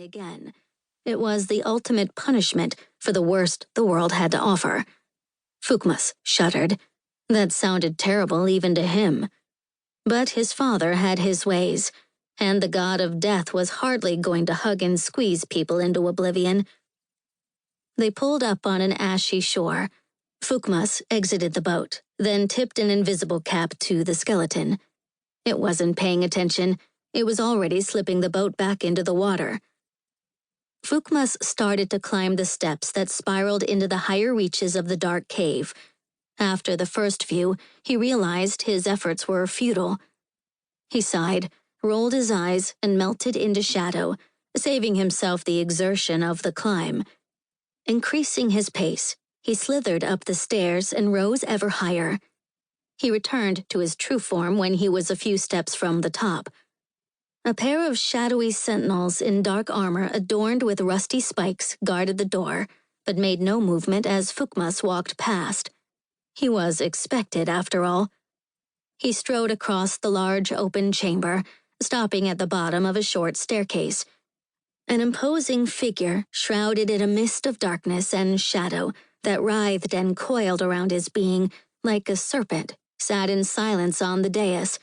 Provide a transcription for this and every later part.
again. It was the ultimate punishment for the worst the world had to offer. Fukmas shuddered. That sounded terrible even to him. But his father had his ways, and the god of death was hardly going to hug and squeeze people into oblivion. They pulled up on an ashy shore. Fukmas exited the boat, then tipped an invisible cap to the skeleton. It wasn't paying attention. It was already slipping the boat back into the water. Fukmas started to climb the steps that spiraled into the higher reaches of the dark cave. After the first view, he realized his efforts were futile. He sighed, rolled his eyes, and melted into shadow, saving himself the exertion of the climb. Increasing his pace, he slithered up the stairs and rose ever higher. He returned to his true form when he was a few steps from the top. A pair of shadowy sentinels in dark armor adorned with rusty spikes guarded the door, but made no movement as Fukmas walked past. He was expected, after all. He strode across the large open chamber, stopping at the bottom of a short staircase. An imposing figure shrouded in a mist of darkness and shadow that writhed and coiled around his being like a serpent sat in silence on the dais.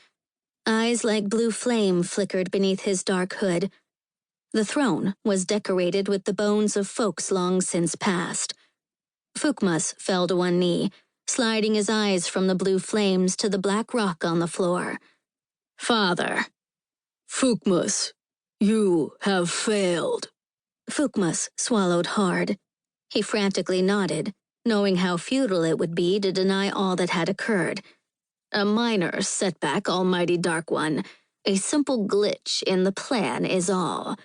Eyes like blue flame flickered beneath his dark hood. The throne was decorated with the bones of folks long since passed. Fukmas fell to one knee, sliding his eyes from the blue flames to the black rock on the floor. "Father." "Fukmas, you have failed." Fukmas swallowed hard. He frantically nodded, knowing how futile it would be to deny all that had occurred. "A minor setback, Almighty Dark One. A simple glitch in the plan is all.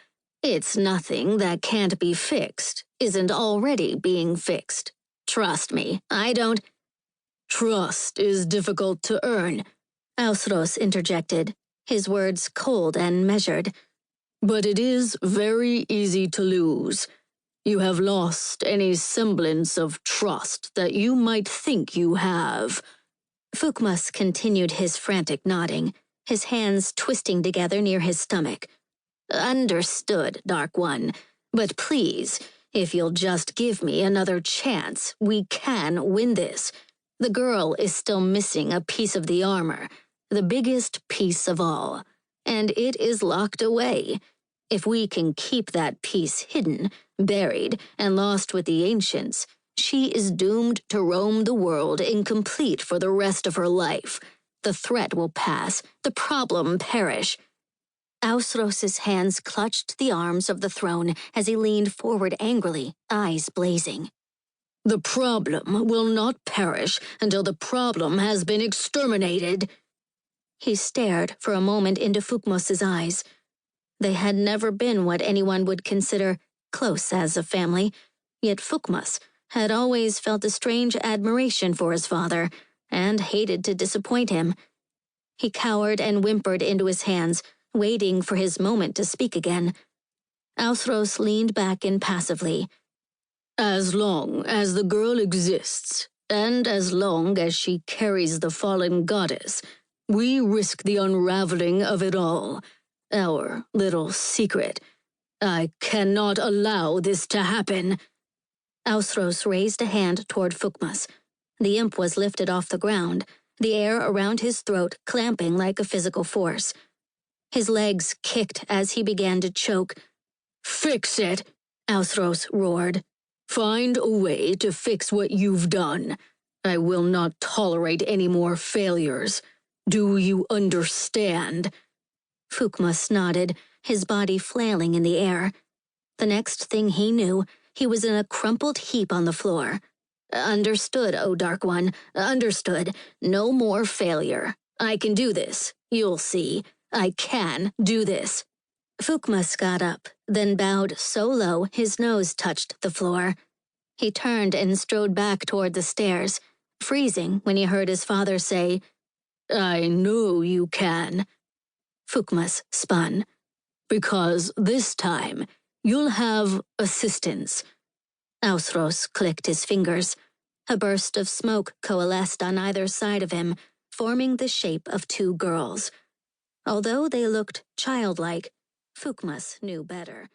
It's nothing that can't be fixed, isn't already being fixed. Trust me, I don't—" "Trust is difficult to earn," Ausros interjected, his words cold and measured. "But it is very easy to lose. You have lost any semblance of trust that you might think you have." Fukmas continued his frantic nodding, his hands twisting together near his stomach. "Understood, Dark One. But please, if you'll just give me another chance, we can win this. The girl is still missing a piece of the armor, the biggest piece of all, and it is locked away. If we can keep that piece hidden, buried, and lost with the ancients, she is doomed to roam the world incomplete for the rest of her life. The threat will pass, the problem perish." Ausros's hands clutched the arms of the throne as he leaned forward angrily, eyes blazing. "The problem will not perish until the problem has been exterminated." He stared for a moment into Fukmas's eyes. They had never been what anyone would consider close as a family, yet Fukmas had always felt a strange admiration for his father and hated to disappoint him. He cowered and whimpered into his hands, waiting for his moment to speak again. Ausros leaned back impassively. "As long as the girl exists, and as long as she carries the fallen goddess, we risk the unraveling of it all. Our little secret. I cannot allow this to happen." Ausros raised a hand toward Fukmas. The imp was lifted off the ground, the air around his throat clamping like a physical force. His legs kicked as he began to choke. "Fix it!" Ausros roared. "Find a way to fix what you've done. I will not tolerate any more failures. Do you understand?" Fukmas nodded, his body flailing in the air. The next thing he knew, he was in a crumpled heap on the floor. "Understood, O Dark One. Understood. No more failure. I can do this. You'll see. I can do this." Fukmas got up, then bowed so low his nose touched the floor. He turned and strode back toward the stairs, freezing when he heard his father say, "I know you can." Fukmas spun. "Because this time, you'll have assistance." Ausros clicked his fingers. A burst of smoke coalesced on either side of him, forming the shape of two girls. Although they looked childlike, Fukmas knew better.